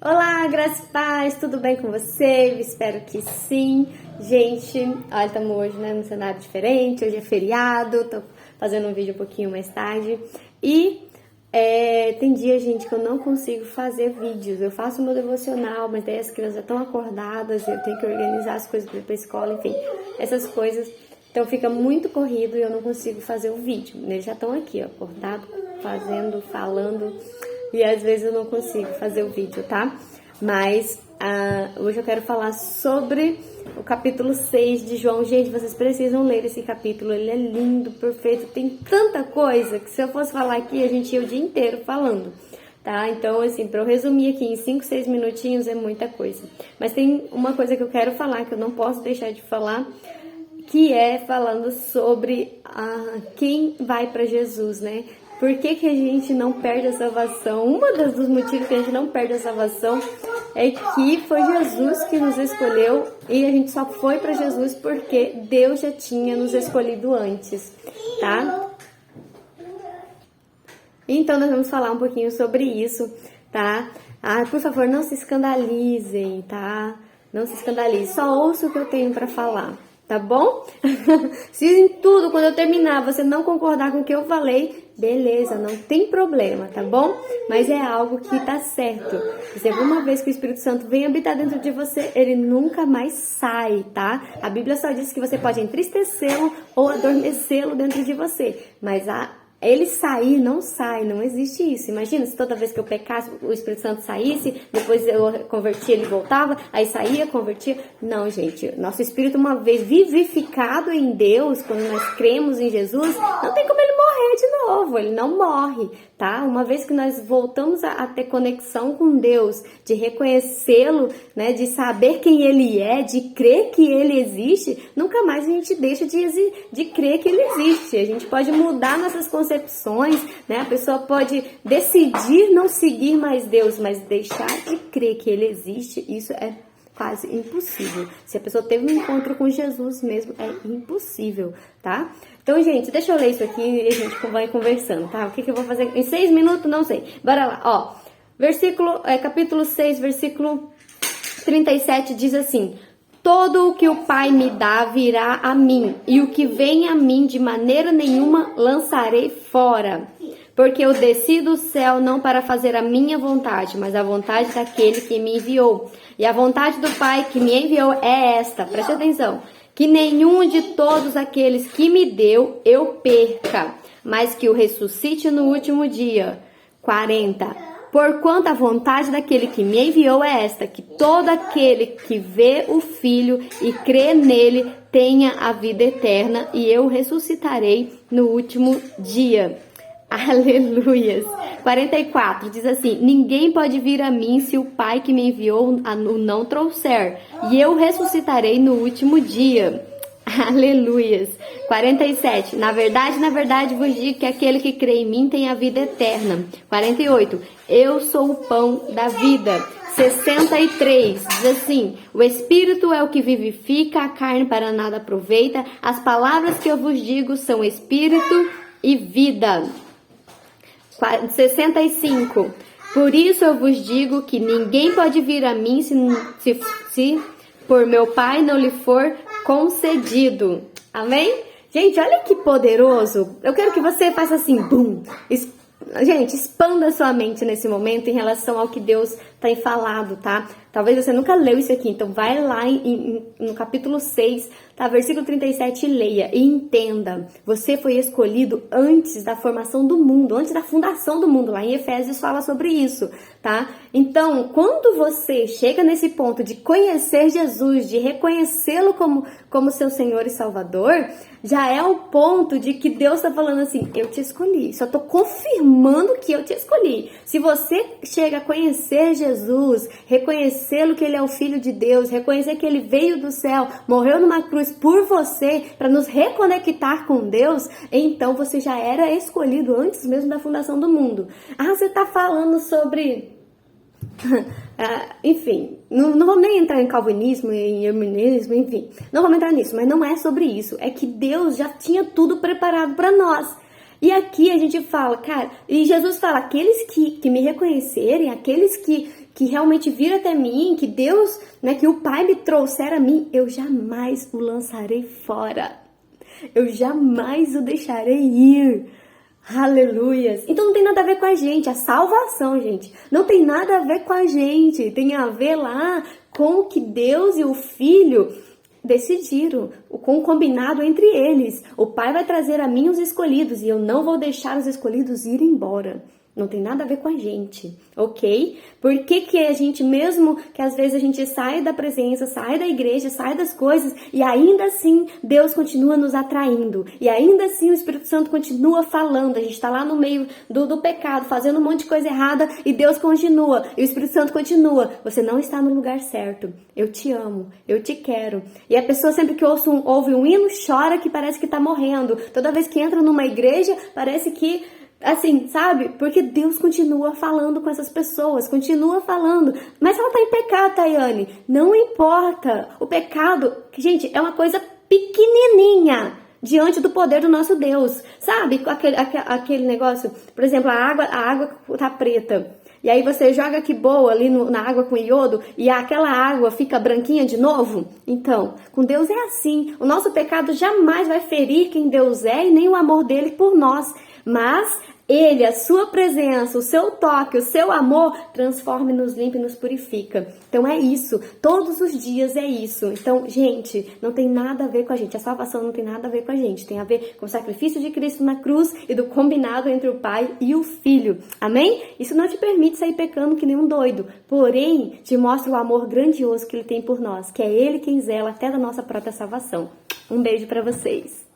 Olá, graças e paz, tudo bem com você? Eu espero que sim. Gente, olha, estamos hoje, né, num cenário diferente, hoje é feriado, tô fazendo um vídeo um pouquinho mais tarde. E tem dia, gente, que eu não consigo fazer vídeos. Eu faço meu devocional, mas daí as crianças já estão acordadas, eu tenho que organizar as coisas para ir pra escola, enfim, essas coisas. Então fica muito corrido e eu não consigo fazer o vídeo. Eles já estão aqui, ó, acordados, fazendo, falando. E às vezes eu não consigo fazer o vídeo, tá? Mas hoje eu quero falar sobre o capítulo 6 de João. Gente, vocês precisam ler esse capítulo, ele é lindo, perfeito, tem tanta coisa que se eu fosse falar aqui, a gente ia o dia inteiro falando, tá? Então, assim, pra eu resumir aqui em 5, 6 minutinhos é muita coisa. Mas tem uma coisa que eu quero falar, que eu não posso deixar de falar, que é falando sobre quem vai para Jesus, né? Por que a gente não perde a salvação? Dos motivos que a gente não perde a salvação é que foi Jesus que nos escolheu e a gente só foi para Jesus porque Deus já tinha nos escolhido antes, tá? Então nós vamos falar um pouquinho sobre isso, tá? Por favor, não se escandalizem, tá? Não se escandalizem, só ouça o que eu tenho para falar. Tá bom? Se em tudo, quando eu terminar, você não concordar com o que eu falei, beleza, não tem problema, tá bom? Mas é algo que tá certo. Se alguma vez que o Espírito Santo vem habitar dentro de você, ele nunca mais sai, tá? A Bíblia só diz que você pode entristecê-lo ou adormecê-lo dentro de você. Mas ele sair, não sai, não existe isso. Imagina se toda vez que eu pecasse, o Espírito Santo saísse, depois eu convertia, ele voltava, aí saía, convertia. Não, gente, nosso espírito, uma vez vivificado em Deus, quando nós cremos em Jesus, não tem como ele morrer de novo, ele não morre, tá? Uma vez que nós voltamos a ter conexão com Deus, de reconhecê-lo, né, de saber quem ele é, de crer que ele existe, nunca mais a gente deixa de crer que ele existe. A gente pode mudar nossas concepções, né? A pessoa pode decidir não seguir mais Deus, mas deixar de crer que ele existe, isso é quase impossível. Se a pessoa teve um encontro com Jesus mesmo, é impossível, tá? Então, gente, deixa eu ler isso aqui e a gente vai conversando, tá? O que eu vou fazer em 6 minutos? Não sei. Bora lá, ó. Capítulo 6, versículo 37 diz assim: todo o que o Pai me dá virá a mim, e o que vem a mim de maneira nenhuma lançarei fora. Porque eu desci do céu não para fazer a minha vontade, mas a vontade daquele que me enviou. E a vontade do Pai que me enviou é esta, preste atenção: que nenhum de todos aqueles que me deu eu perca, mas que o ressuscite no último dia. 40. Porquanto a vontade daquele que me enviou é esta, que todo aquele que vê o Filho e crê nele tenha a vida eterna, e eu ressuscitarei no último dia. Aleluias. 44 diz assim: ninguém pode vir a mim se o Pai que me enviou o não trouxer, e eu ressuscitarei no último dia. Aleluias. 47. Na verdade vos digo que aquele que crê em mim tem a vida eterna. 48. Eu sou o pão da vida. 63. Diz assim: o Espírito é o que vivifica, a carne para nada aproveita. As palavras que eu vos digo são Espírito e vida. 65. Por isso eu vos digo que ninguém pode vir a mim se por meu Pai não lhe for concedido. Amém? Gente, olha que poderoso. Eu quero que você faça assim, bum. Gente, expanda sua mente nesse momento em relação ao que Deus tem falado, tá? Talvez você nunca leu isso aqui, então vai lá no capítulo 6, tá? Versículo 37 e leia e entenda. Você foi escolhido antes da formação do mundo, antes da fundação do mundo. Lá em Efésios fala sobre isso, tá? Então, quando você chega nesse ponto de conhecer Jesus, de reconhecê-lo como seu Senhor e Salvador, já é o ponto de que Deus está falando assim: eu te escolhi, só tô confirmando que eu te escolhi. Se você chega a conhecer Jesus, reconhecê-lo que ele é o Filho de Deus, reconhecer que ele veio do céu, morreu numa cruz por você, para nos reconectar com Deus, então você já era escolhido antes mesmo da fundação do mundo. Você está falando sobre... enfim, não vamos nem entrar em calvinismo, em arminianismo, enfim, não vamos entrar nisso, mas não é sobre isso, é que Deus já tinha tudo preparado para nós. E aqui a gente fala, cara, e Jesus fala: aqueles que me reconhecerem, aqueles que que realmente vir até mim, que Deus, né, que o Pai me trouxer a mim, eu jamais o lançarei fora. Eu jamais o deixarei ir. Aleluias. Então não tem nada a ver com a gente, a salvação, gente, não tem nada a ver com a gente, tem a ver lá com o que Deus e o Filho decidiram, com o combinado entre eles. O Pai vai trazer a mim os escolhidos e eu não vou deixar os escolhidos ir embora. Não tem nada a ver com a gente, ok? Por que a gente, mesmo que às vezes a gente sai da presença, sai da igreja, sai das coisas, e ainda assim Deus continua nos atraindo, e ainda assim o Espírito Santo continua falando, a gente está lá no meio do pecado, fazendo um monte de coisa errada, e Deus continua, e o Espírito Santo continua, você não está no lugar certo, eu te amo, eu te quero. E a pessoa sempre que ouve um hino, chora que parece que está morrendo, toda vez que entra numa igreja, parece que assim, sabe? Porque Deus continua falando com essas pessoas, continua falando. Mas ela tá em pecado, Tayane. Não importa. O pecado, gente, é uma coisa pequenininha diante do poder do nosso Deus. Sabe? Aquele negócio, por exemplo, a água tá preta. E aí você joga que boa ali na água com iodo e aquela água fica branquinha de novo? Então, com Deus é assim. O nosso pecado jamais vai ferir quem Deus é e nem o amor dele por nós. Mas Ele, a sua presença, o seu toque, o seu amor, transforma e nos limpa e nos purifica. Então é isso, todos os dias é isso. Então, gente, não tem nada a ver com a gente, a salvação não tem nada a ver com a gente. Tem a ver com o sacrifício de Cristo na cruz e do combinado entre o Pai e o Filho. Amém? Isso não te permite sair pecando que nem um doido, porém, te mostra o amor grandioso que Ele tem por nós, que é Ele quem zela até da nossa própria salvação. Um beijo pra vocês.